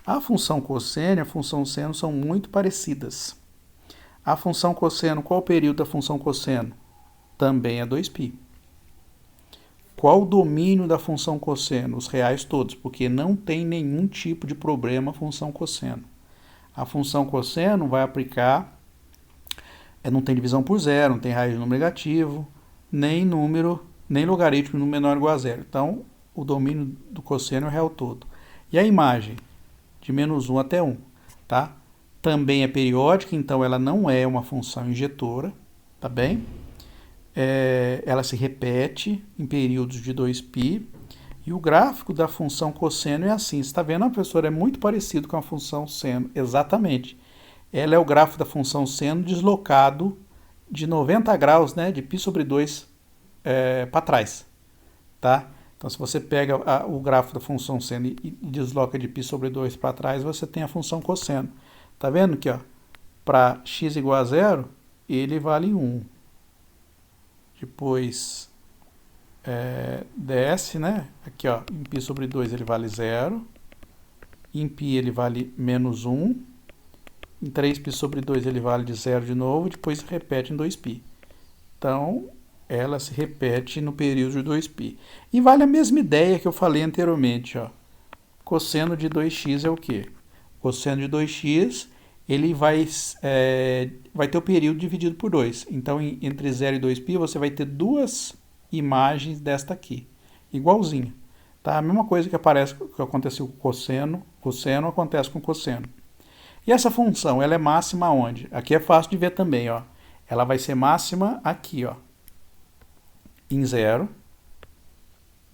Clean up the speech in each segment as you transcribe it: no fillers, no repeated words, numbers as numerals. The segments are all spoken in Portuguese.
A função cosseno e a função seno são muito parecidas. A função cosseno, qual o período da função cosseno? Também é 2π. Qual o domínio da função cosseno? Os reais todos, porque não tem nenhum tipo de problema a função cosseno. A função cosseno vai aplicar, não tem divisão por zero, não tem raiz de número negativo, nem logaritmo de número menor ou igual a zero. Então, o domínio do cosseno é o real todo. E a imagem? De -1 até 1. Tá? Também é periódica, então ela não é uma função injetora, tá bem? Ela se repete em períodos de 2π. E o gráfico da função cosseno é assim. Você está vendo, professor? É muito parecido com a função seno. Exatamente. Ela é o gráfico da função seno deslocado de 90 graus, né, de π sobre 2 para trás. Tá? Então, se você pega o gráfico da função seno e desloca de π sobre 2 para trás, você tem a função cosseno. Tá vendo que para x igual a 0, ele vale 1. Depois desce, né? Aqui, em π sobre 2 ele vale 0. Em π ele vale -1. Em 3π sobre 2 ele vale de 0 de novo. Depois se repete em 2π. Então, ela se repete no período de 2π. E vale a mesma ideia que eu falei anteriormente. Cosseno de 2x é o quê? Cosseno de 2x ele vai ter o período dividido por 2. Então, entre 0 e 2π, você vai ter duas imagens desta aqui, igualzinha. Tá? A mesma coisa que aconteceu com o cosseno acontece com o cosseno. E essa função, ela é máxima onde? Aqui é fácil de ver também. Ela vai ser máxima aqui, em 0,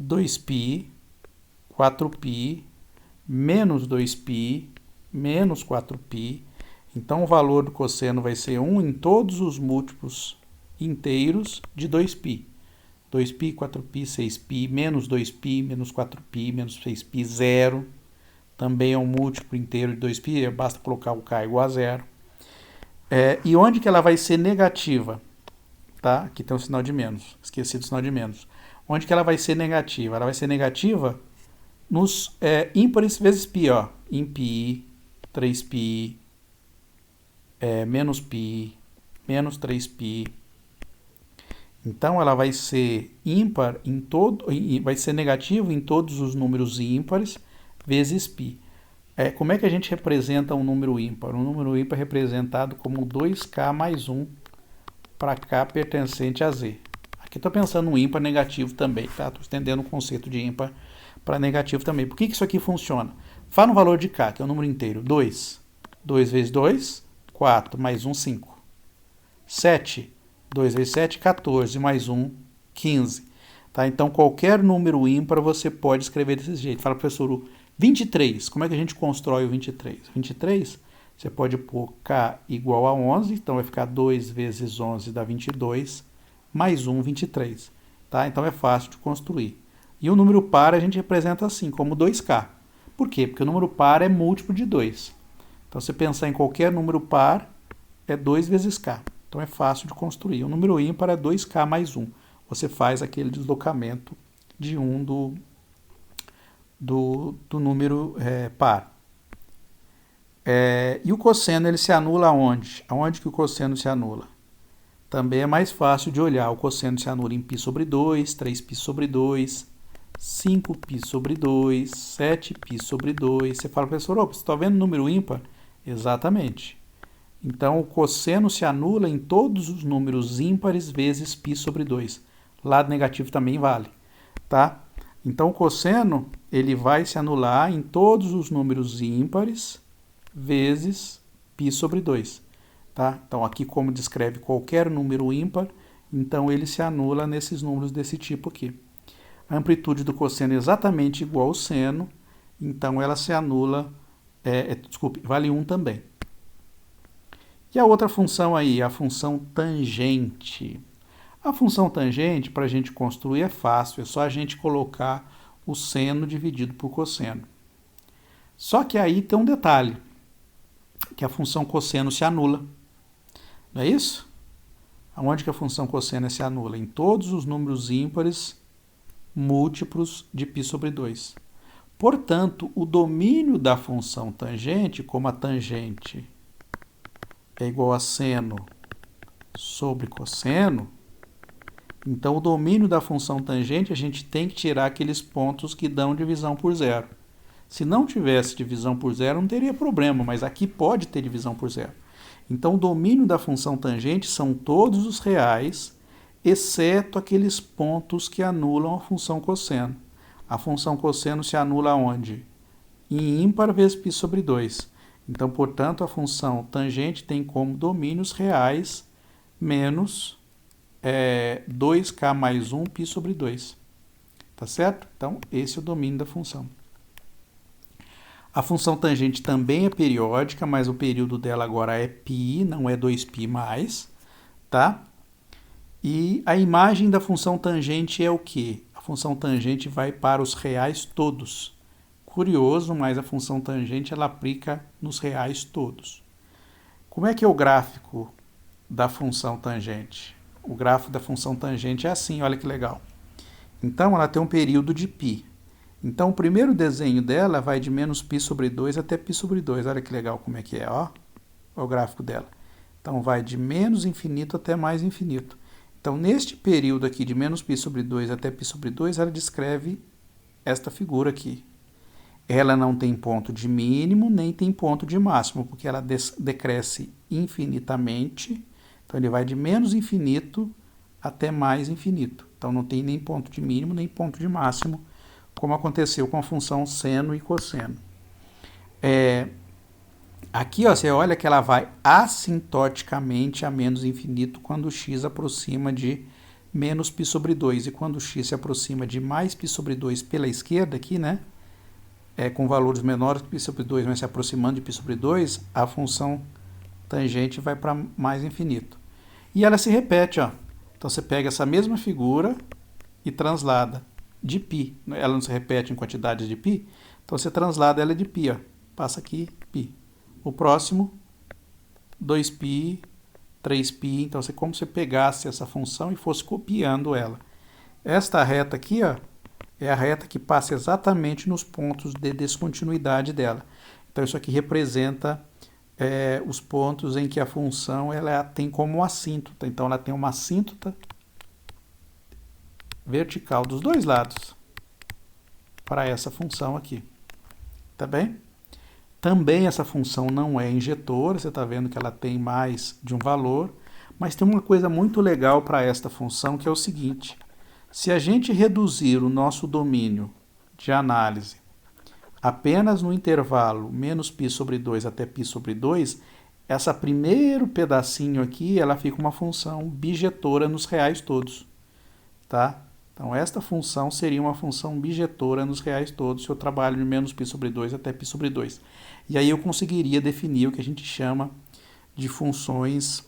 2π, 4π, menos 2π, menos 4π. Então, o valor do cosseno vai ser 1 em todos os múltiplos inteiros de 2π. 2π, 4π, 6π, menos 2π, menos 4π, menos 6π, 0. Também é um múltiplo inteiro de 2π, basta colocar o k igual a 0. E onde que ela vai ser negativa? Tá? Aqui tem um sinal de menos, esqueci do sinal de menos. Onde que ela vai ser negativa? Ela vai ser negativa nos ímpares vezes π, em π, 3π, menos π, menos 3π. Então, ela vai ser ímpar vai ser negativo em todos os números ímpares vezes π. Como é que a gente representa um número ímpar? Um número ímpar é representado como 2k mais 1 para k pertencente a z. Aqui estou pensando no ímpar negativo também, tá? Estou estendendo o conceito de ímpar para negativo também. Por que isso aqui funciona? Fala no valor de k, que é o número inteiro. 2. 2 vezes 2, 4, mais 1, 5. 7. 2 vezes 7, 14, mais 1, 15. Tá? Então, qualquer número ímpar você pode escrever desse jeito. Fala, professor, o 23. Como é que a gente constrói o 23? 23, você pode pôr k igual a 11. Então, vai ficar 2 vezes 11 dá 22, mais 1, 23. Tá? Então, é fácil de construir. E o número par a gente representa assim, como 2k. Por quê? Porque o número par é múltiplo de 2. Então, se pensar em qualquer número par, é 2 vezes k. Então, é fácil de construir. O número ímpar é 2k mais 1. Você faz aquele deslocamento de 1 do número par. E o cosseno, ele se anula aonde? Aonde que o cosseno se anula? Também é mais fácil de olhar. O cosseno se anula em π sobre 2, 3π sobre 2, 5π sobre 2, 7π sobre 2. Você fala, professor, você está vendo o número ímpar? Exatamente. Então, o cosseno se anula em todos os números ímpares vezes π sobre 2. Lado negativo também vale. Tá? Então, o cosseno ele vai se anular em todos os números ímpares vezes π sobre 2. Tá? Então, aqui como descreve qualquer número ímpar, então ele se anula nesses números desse tipo aqui. A amplitude do cosseno é exatamente igual ao seno, então ela se anula, vale 1 também. E a outra função aí, a função tangente. A função tangente, para a gente construir, é fácil, é só a gente colocar o seno dividido por cosseno. Só que aí tem um detalhe, que a função cosseno se anula. Não é isso? Aonde que a função cosseno se anula? Em todos os números ímpares múltiplos de π sobre 2. Portanto, o domínio da função tangente, como a tangente é igual a seno sobre cosseno, então o domínio da função tangente a gente tem que tirar aqueles pontos que dão divisão por zero. Se não tivesse divisão por zero, não teria problema, mas aqui pode ter divisão por zero. Então, o domínio da função tangente são todos os reais, exceto aqueles pontos que anulam a função cosseno. A função cosseno se anula onde? Em ímpar vezes π sobre 2. Então, portanto, a função tangente tem como domínio os reais menos 2k mais 1 π sobre 2. Tá certo? Então, esse é o domínio da função. A função tangente também é periódica, mas o período dela agora é π, não é 2π mais, tá? E a imagem da função tangente é o quê? A função tangente vai para os reais todos. Curioso, mas a função tangente ela aplica nos reais todos. Como é que é o gráfico da função tangente? O gráfico da função tangente é assim, olha que legal. Então, ela tem um período de π. Então, o primeiro desenho dela vai de menos π sobre 2 até π sobre 2. Olha que legal como é que é, ó. Olha o gráfico dela. Então, vai de menos infinito até mais infinito. Então, neste período aqui de menos π sobre 2 até π sobre 2, ela descreve esta figura aqui. Ela não tem ponto de mínimo, nem tem ponto de máximo, porque ela decresce infinitamente. Então, ele vai de menos infinito até mais infinito. Então, não tem nem ponto de mínimo, nem ponto de máximo, como aconteceu com a função seno e cosseno. Aqui, ó, você olha que ela vai assintoticamente a menos infinito quando x aproxima de menos π sobre 2. E quando x se aproxima de mais π sobre 2 pela esquerda aqui, né? Com valores menores que π sobre 2, mas se aproximando de π sobre 2, a função tangente vai para mais infinito. E ela se repete, ó. Então, você pega essa mesma figura e translada de π. Ela não se repete em quantidades de π, então você translada ela de π, ó. Passa aqui, π. O próximo, 2π, 3π. Então, é como se você pegasse essa função e fosse copiando ela. Esta reta aqui, ó, é a reta que passa exatamente nos pontos de descontinuidade dela. Então, isso aqui representa os pontos em que a função ela tem como assíntota. Então, ela tem uma assíntota vertical dos dois lados para essa função aqui. Tá bem? Também essa função não é injetora, você está vendo que ela tem mais de um valor, mas tem uma coisa muito legal para esta função, que é o seguinte: se a gente reduzir o nosso domínio de análise apenas no intervalo menos π sobre 2 até π sobre 2, essa primeiro pedacinho aqui, ela fica uma função bijetora nos reais todos, tá? Então, esta função seria uma função bijetora nos reais todos, se eu trabalho de menos π sobre 2 até π sobre 2. E aí eu conseguiria definir o que a gente chama de funções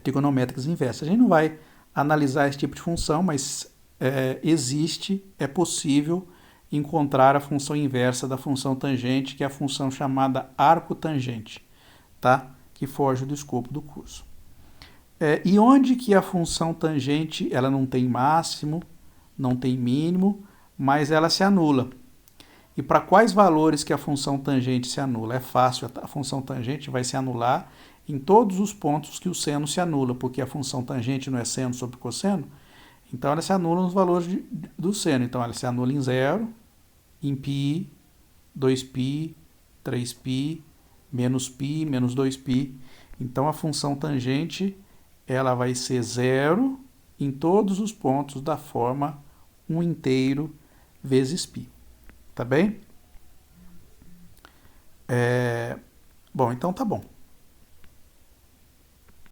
trigonométricas inversas. A gente não vai analisar esse tipo de função, mas é possível encontrar a função inversa da função tangente, que é a função chamada arco tangente, tá? Que foge do escopo do curso. E onde que a função tangente ela não tem máximo, não tem mínimo, mas ela se anula? E para quais valores que a função tangente se anula? É fácil, a função tangente vai se anular em todos os pontos que o seno se anula, porque a função tangente não é seno sobre cosseno, então ela se anula nos valores do seno. Então ela se anula em 0, em π, 2π, 3π, menos π, menos 2π. Então a função tangente ela vai ser 0 em todos os pontos da forma 1 inteiro vezes π. Tá bem? Bom, então tá bom.